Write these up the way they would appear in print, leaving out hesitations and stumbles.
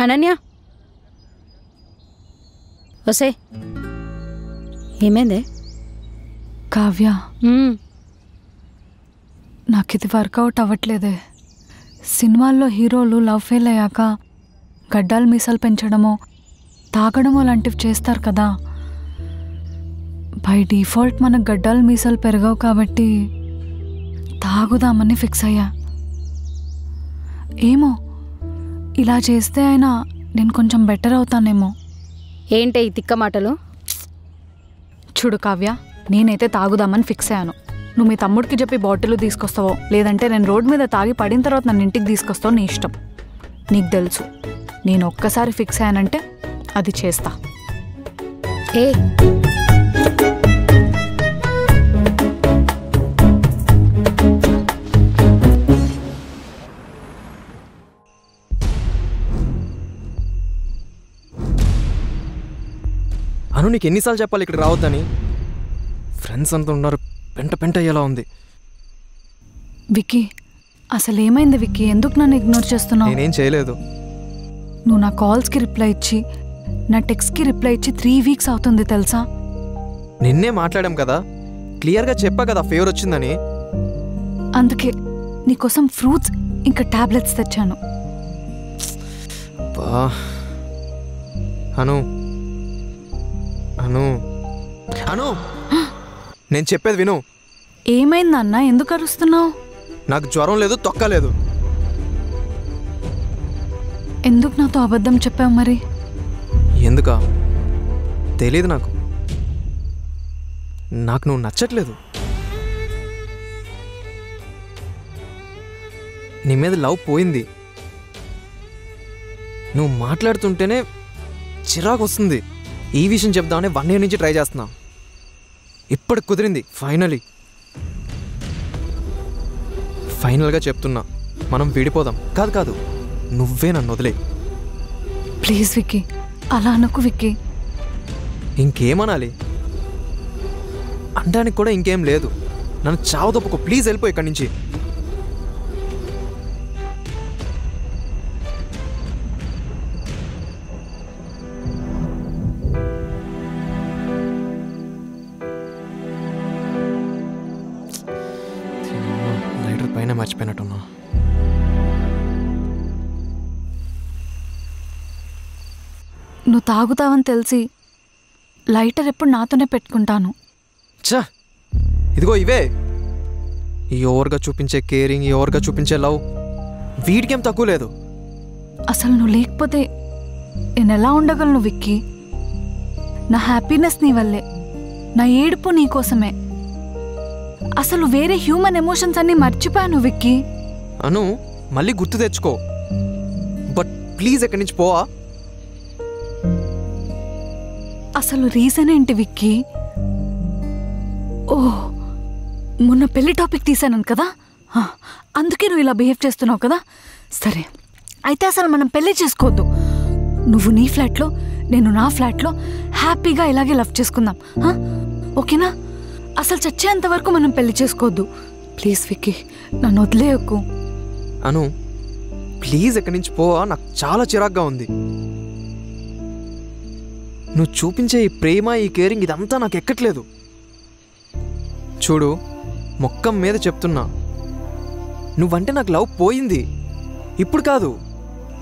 అనన్య వసే ఏమైందే? కావ్య, నాకు ఇది వర్కౌట్ అవ్వట్లేదే. సినిమాల్లో హీరోలు లవ్ ఫెయిల్ అయ్యాక గడ్డాలు మీసాలు పెంచడమో తాగడమో లాంటివి చేస్తారు కదా. బై డిఫాల్ట్ మనకు గడ్డాలు మీసాలు పెరగవు కాబట్టి తాగుదామని ఫిక్స్ అయ్యా. ఏమో ఇలా చేస్తే అయినా నేను కొంచెం బెటర్ అవుతానేమో. ఏంటే ఈ తిక్క మాటలు? చూడు కావ్య, నేనైతే తాగుదామని ఫిక్స్ అయ్యాను. నువ్వు మీ తమ్ముడికి చెప్పి బాటిల్ తీసుకొస్తావో లేదంటే నేను రోడ్ మీద తాగి పడిన తర్వాత నన్ను ఇంటికి తీసుకొస్తావు, నీ ఇష్టం. నీకు తెలుసు, నేను ఒక్కసారి ఫిక్స్ అయ్యానంటే అది చేస్తా. ఏ అను, నీకు ఎన్నిసార్లు చెప్పాలి ఇక్కడ రావద్దని? ఫ్రెండ్స్ అంతా ఉన్నారు, పెంట పెంట అయ్యేలా ఉంది. విక్కీ, అసలు ఏమైంది విక్కీ? ఎందుకు నన్ను ఇగ్నోర్ చేస్తున్నావు? నేనేం చేయలేదు. నువ్వు నా కాల్స్కి రిప్లై ఇచ్చి నా టెక్స్ట్కి రిప్లై ఇచ్చి 3 వీక్స్ అవుతుంది తెలుసా? నిన్నే మాట్లాడాం కదా, క్లియర్గా చెప్పా కదా ఫీవర్ వచ్చిందని. అందుకే నీకోసం ఫ్రూట్స్ ఇంకా టాబ్లెట్స్ తెచ్చాను. అను అను అను నేను చెప్పేది విను. ఏమైంది అన్న? ఎందుకు అరుస్తున్నావు? నాకు జ్వరం లేదు, తొక్కలేదు. ఎందుకు నాతో అబద్ధం చెప్పావు మరి? ఎందుకా తెలీదు. నాకు నువ్వు నచ్చట్లేదు. నీ మీద లవ్ పోయింది. నువ్వు మాట్లాడుతుంటేనే చిరాకు వస్తుంది. ఈ విషయం చెప్దామని 1 year నుంచి ట్రై చేస్తున్నా. ఇప్పటికి కుదిరింది ఫైనల్గా చెప్తున్నా, మనం విడిపోదాం. కాదు, నువ్వే నన్ను వదిలే. ప్లీజ్ విక్కీ, అలా అనకు విక్కీ. ఇంకేమనాలి? అనడానికి కూడా ఇంకేం లేదు. నన్ను చావు తప్పుకో, ప్లీజ్ వెళ్ళిపో ఇక్కడి నుంచి. లైటర్ పైన మర్చిపోయినట్టున్నా. నువ్వు తాగుతావని తెలిసి లైటర్ ఎప్పుడు నాతోనే పెట్టుకుంటాను. చా, ఇదిగో ఇవే. ఈ ఓవర్గా చూపించే కేరింగ్, ఈ ఓవర్గా చూపించే లవ్, వీడికేం తక్కువ లేదు. అసలు నువ్వు లేకపోతే నేను ఎలా ఉండగలను విక్కీ? నా హ్యాపీనెస్ నీ వల్లే, నా ఏడుపు నీ కోసమే. అసలు వేరే హ్యూమన్ ఎమోషన్స్ అన్నీ మర్చిపోయాను విక్కీ. అను, మళ్ళీ గుర్తు తెచ్చుకో. బట్ ప్లీజ్ ఎక్కడి నుంచి పోవా. అసలు రీజన్ ఏంటి విక్కీ? ఓహ్, మొన్న పెళ్లి టాపిక్ తీసాను కదా, అందుకే నువ్వు ఇలా బిహేవ్ చేస్తున్నావు కదా. సరే, అయితే అసలు మనం పెళ్లి చేసుకోవద్దు. నువ్వు నీ ఫ్లాట్లో, నేను నా ఫ్లాట్లో హ్యాపీగా ఇలాగే లవ్ చేసుకుందాం, ఓకేనా? అసలు చచ్చేంత వరకు మనం పెళ్లి చేసుకోవద్దు. ప్లీజ్ విక్కీ, నన్ను వదిలేయకు. అను, ప్లీజ్ ఎక్కడి నుంచి పోవా. నాకు చాలా చిరాగ్గా ఉంది. నువ్వు చూపించే ఈ ప్రేమ, ఈ కేరింగ్, ఇదంతా నాకు ఎక్కట్లేదు. చూడు, మొక్కం మీద చెప్తున్నా, నువ్వంటే నాకు లవ్ పోయింది. ఇప్పుడు కాదు,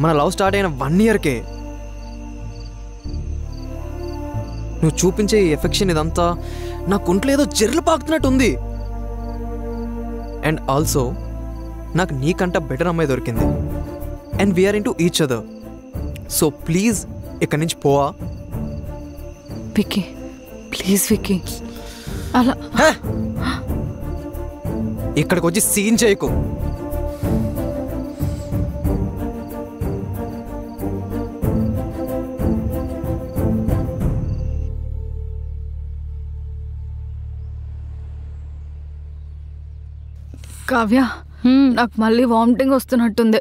మన లవ్ స్టార్ట్ అయిన 1 yearకే. నువ్వు చూపించే ఈ ఎఫెక్షన్, ఇదంతా నా కుంట్లో ఏదో జెర్లు పాకుతున్నట్టుంది. అండ్ ఆల్సో నాకు నీకంట బెటర్ అమ్మాయి దొరికింది. And we're into each other. So please ఇక్కడి నుంచి పోవా. విక్కీ, ప్లీజ్ విక్కీ, అలా ఇక్కడికి వచ్చి సీన్ చేయకు. కావ్య, నాకు మళ్ళీ వామిటింగ్ వస్తున్నట్టుంది.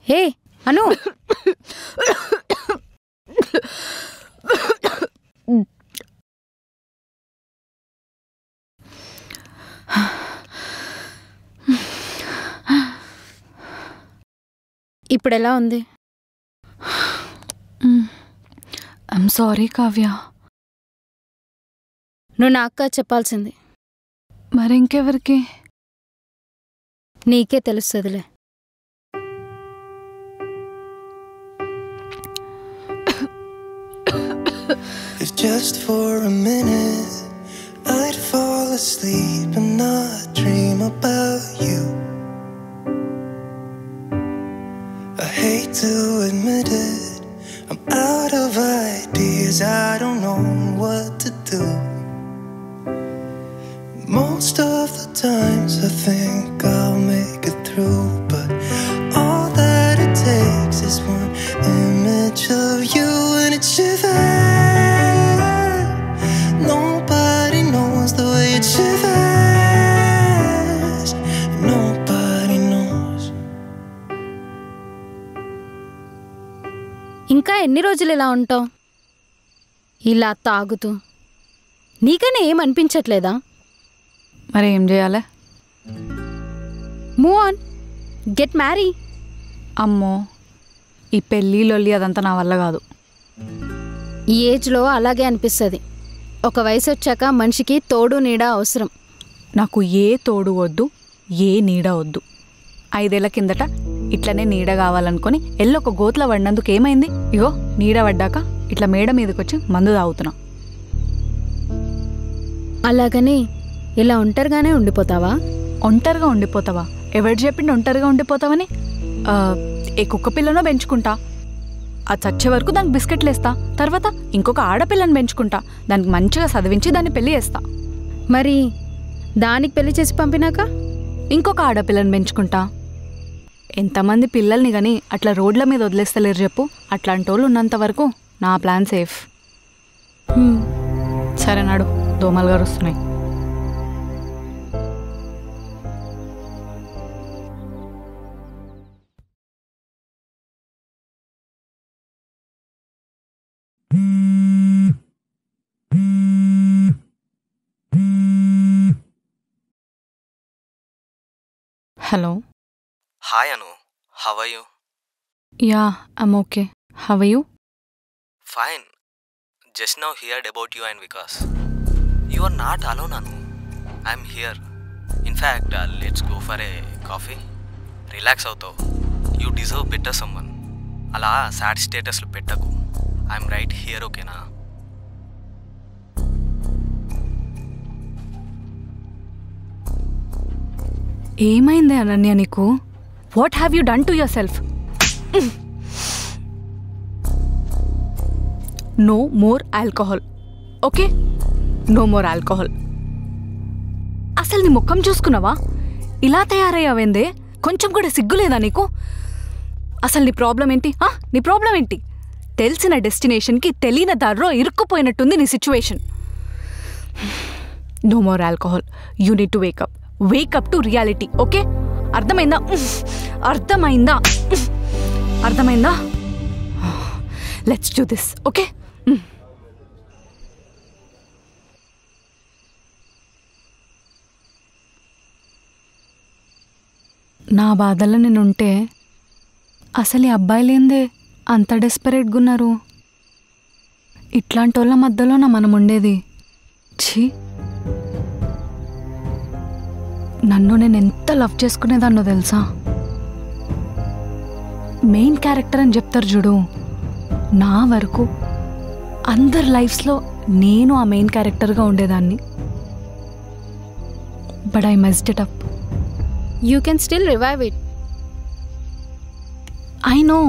హే అను, ఇప్పుడు ఎలా ఉంది? I'm sorry Kavya. నువ్వు నాకు చెప్పాల్సింది. మరి ఇంకెవరికి? నీకే తెలుస్తుందిలే. If just for a minute I'd fall asleep and not dream about you. I hate to admit it, I'm out of ideas, I don't know what to do. Most of the times I think I'll make it through, but all that it takes is one image of you and it shivers. Nobody knows the way it shivers. Nobody knows. ఇంకా ఎన్ని రోజులు ఇలా ఉంటావు? ఇలా తాగుతూ నీకనే ఏమనిపించట్లేదా? మరి ఏం చేయాలి? Move on, get marry. అమ్మో, ఈ పెళ్ళి లొల్లి అదంతా నా వల్ల కాదు. ఈ ఏజ్లో అలాగే అనిపిస్తుంది. ఒక వయసు వచ్చాక మనిషికి తోడు నీడ అవసరం. నాకు ఏ తోడు వద్దు, ఏ నీడ వద్దు. 5 ఏళ్ల కిందట ఇట్లనే నీడ కావాలనుకొని ఒక గోతుల పడినందుకు ఏమైంది? ఇగో నీడ పడ్డాక ఇట్లా మేడ మీదకొచ్చి మందు తాగుతున్నా. అలాగని ఇలా ఒంటరిగానే ఉండిపోతావా? ఒంటరిగా ఉండిపోతావా? ఎవరు చెప్పిండి ఒంటరిగా ఉండిపోతావని? ఏ కుక్క పిల్లనో పెంచుకుంటా, అది చచ్చే వరకు దానికి బిస్కెట్లు వేస్తా. తర్వాత ఇంకొక ఆడపిల్లని పెంచుకుంటా, దానికి మంచిగా చదివించి దాన్ని పెళ్లి చేస్తా. మరి దానికి పెళ్లి చేసి పంపినాక ఇంకొక ఆడపిల్లని పెంచుకుంటా. ఎంతమంది పిల్లల్ని కానీ అట్లా రోడ్ల మీద వదిలేస్తలేరు చెప్పు? అట్లాంటి వాళ్ళు ఉన్నంత వరకు నా ప్లాన్ సేఫ్. సరే నాడు, దోమలు గారు వస్తున్నాయి. Hello. Hi Anu, how are you? Yeah, I'm okay. How are you? Fine. Just now heard about you and Vikas. You are not alone Anu. I'm here. In fact, let's go for a coffee. Relax అవుతావు. You deserve better someone. అలా sad స్టేటస్లు పెట్టకు. I'm right here, ఓకేనా? ఏమైంది అనన్య నీకు? What have you done to yourself? No more alcohol, okay? No more alcohol. అసలు నీ ముఖం చూసుకున్నావా? ఇలా తయారయ్యావేందే? కొంచెం కూడా సిగ్గులేదా నీకు? అసలు నీ ప్రాబ్లం ఏంటి? నీ ప్రాబ్లం ఏంటి? తెలిసిన డెస్టినేషన్కి తెలియని దారిలో ఇరుక్కుపోయినట్టుంది నీ situation. No more alcohol. You need to wake up. Wake up to reality, okay? అర్థమైందా? అర్థమైందా? అర్థమైందా? Let's do this, okay? నా బాధలో నేనుంటే అసలు ఈ అబ్బాయిలేందే అంత డెస్పరేట్గా ఉన్నారు? ఇట్లాంటి వాళ్ళ మధ్యలోనా మనం ఉండేది? ఛీ, నన్ను నేను ఎంత లవ్ చేసుకునేదాన్నో తెలుసా? మెయిన్ క్యారెక్టర్ అని చెప్తారు చూడు, నా వరకు అందరి లైఫ్స్లో నేను ఆ మెయిన్ క్యారెక్టర్గా ఉండేదాన్ని. But I messed it up. You can still revive it. I know,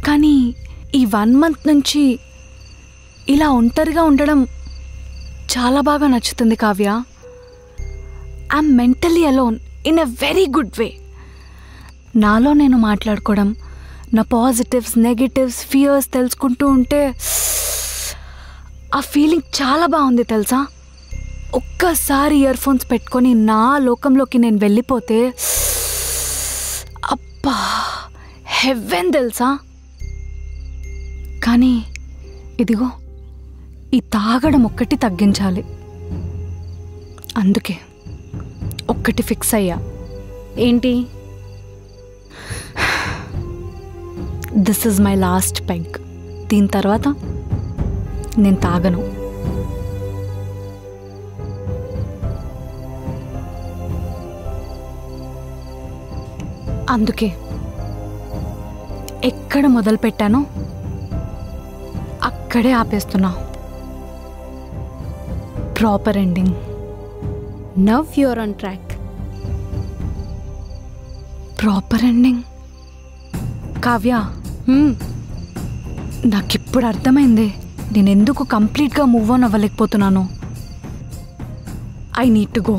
కానీ ఈ 1 month నుంచి ఇలా ఒంటరిగా ఉండడం చాలా బాగా నచ్చుతుంది Kavya. I'm mentally alone in a very good way. నాలో నేను మాట్లాడుకోవడం, నా పాజిటివ్స్, నెగటివ్స్, ఫియర్స్ తెలుసుకుంటూ ఉంటే ఆ ఫీలింగ్ చాలా బాగుంది తెలుసా? ఒక్కసారి ఇయర్ ఫోన్స్ పెట్టుకొని నా లోకంలోకి నేను వెళ్ళిపోతే అబ్బా హెవెన్ తెలుసా? కానీ ఇదిగో ఈ తాగడం ఒక్కటి తగ్గించాలి. అందుకే ఒక్కటి ఫిక్స్ అయ్యా. ఏంటి? This is my last peg. దీని తర్వాత నేను తాగను. అందుకే ఎక్కడ మొదలు పెట్టానో అక్కడే ఆపేస్తున్నా. Proper ending. Now you're on track. Proper ending. Kavya, నాకిప్పుడు అర్థమైంది నేను ఎందుకు కంప్లీట్గా మూవ్ ఆన్ అవ్వలేకపోతున్నాను. I need to go.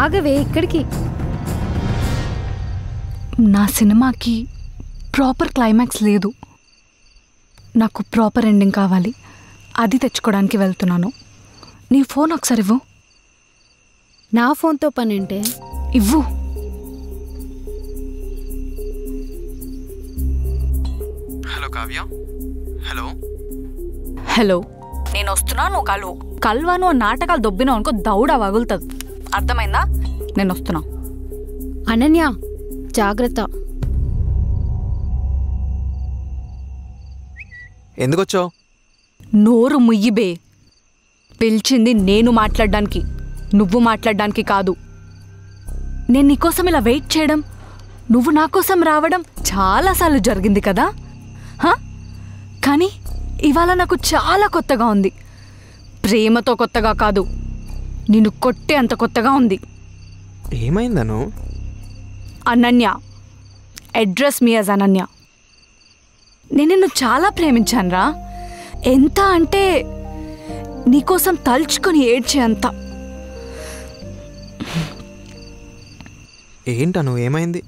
ఆగవే, ఇక్కడికి. నా సినిమాకి ప్రాపర్ క్లైమాక్స్ లేదు. నాకు ప్రాపర్ ఎండింగ్ కావాలి. అది తెచ్చుకోవడానికి వెళ్తున్నాను. నీ ఫోన్ ఒకసారి ఇవ్వు. నా ఫోన్తో పని అంటే? ఇవ్వు. హలో కావ్య. Hello hello. నేను వస్తున్నాను. కల్వాను నాటకాలు దొబ్బినావు అనుకో దౌడ వగులుతుంది. అర్థమైందా? నేను వస్తున్నా. అనన్య, జాగ్రత్త. ఎందుకొచ్చావు? నోరు ముయ్యిబే. పిలిచింది నేను మాట్లాడడానికి, నువ్వు మాట్లాడడానికి కాదు. నేను నీకోసం ఇలా వెయిట్ చేయడం, నువ్వు నా కోసం రావడం చాలాసార్లు జరిగింది కదా. కానీ ఇవాళ నాకు చాలా కొత్తగా ఉంది. ప్రేమతో కొత్తగా కాదు, నిన్ను కొట్టే అంత కొత్తగా ఉంది. ఏమైందను? Ananya. Address me as Ananya. నేను నిన్ను చాలా ప్రేమించానురా. ఎంత అంటే నీకోసం తలుచుకొని ఏడ్చే అంత. ఏంటను, ఏమైంది?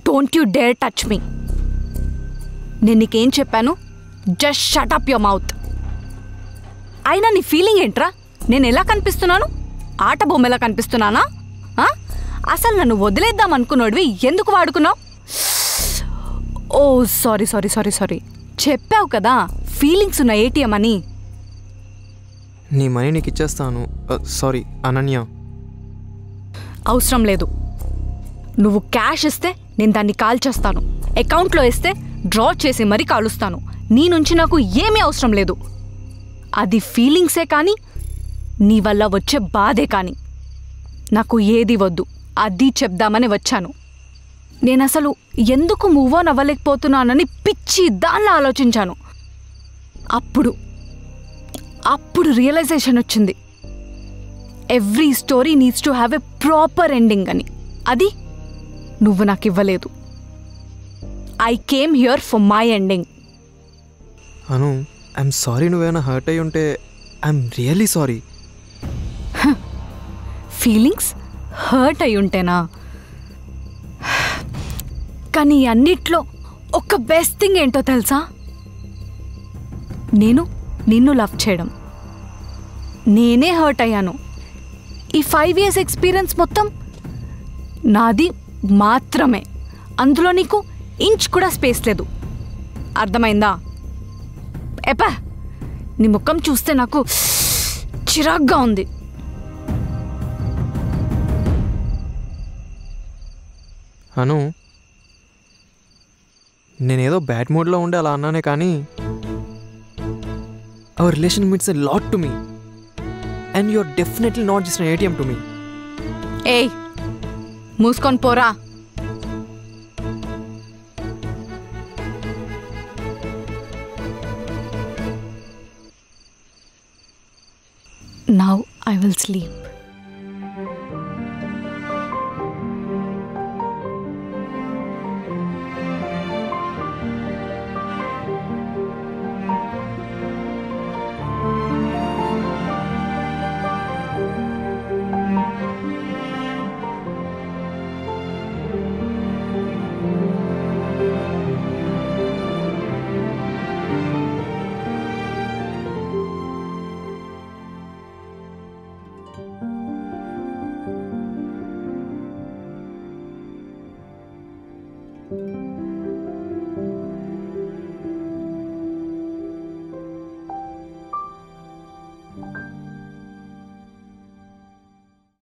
Don't you dare touch me. నేను నీకేం చెప్పాను? Just shut up your mouth. అయినా నీ ఫీలింగ్ ఏంట్రా? నేను ఎలా కనిపిస్తున్నాను? ఆట బొమ్మలా కనిపిస్తున్నానా? అసలు నన్ను వదిలేద్దాం అనుకున్నాడువి ఎందుకు వాడుకున్నావు? ఓ సారీ సారీ సారీ సారీ. చెప్పావు కదా ఫీలింగ్స్ ఉన్న ఏటీఎం అని. నీ మనీ నీకు ఇచ్చేస్తాను. సారీ అనన్య. అవసరం లేదు. నువ్వు క్యాష్ ఇస్తే నేను దాన్ని కాల్ చేస్తాను. అకౌంట్లో ఇస్తే డ్రా చేసి మరీ కాలుస్తాను. నీ నుంచి నాకు ఏమీ అవసరం లేదు. అది ఫీలింగ్సే కానీ నీ వల్ల వచ్చే బాధే కానీ నాకు ఏది వద్దు. అది చెప్దామని వచ్చాను. నేను అసలు ఎందుకు మూవ్ ఆన్ అవ్వలేకపోతున్నానని పిచ్చి దానిలో ఆలోచించాను. అప్పుడు రియలైజేషన్ వచ్చింది. Every story needs to have a proper ending అని. అది నువ్వు నాకు ఇవ్వలేదు. I came here for my ending. Anu, I'm sorry. నువ్వేమైనా హర్ట్ అయి ఉంటే I'm really sorry. Feelings hurt అయి ఉంటేనా? కానీ అన్నిట్లో ఒక బెస్ట్ థింగ్ ఏంటో తెలుసా? నేను నిన్ను లవ్ చేయడం. నేనే హర్ట్ అయ్యాను. ఈ 5 years ఎక్స్పీరియన్స్ మొత్తం నాది మాత్రమే. అందులో నీకు ఇంచ్ కూడా స్పేస్ లేదు. అర్థమైందా? ఎప్పా, నీ ముఖం చూస్తే నాకు చిరాగ్గా ఉంది. అను, నేనేదో బ్యాడ్ మూడ్లో ఉండే అలా అన్నానే కానీ our relation means a lot to me and you are definitely not just an ATM to me. ఏయ్, మూసుకొని పోరా. Now I will sleep.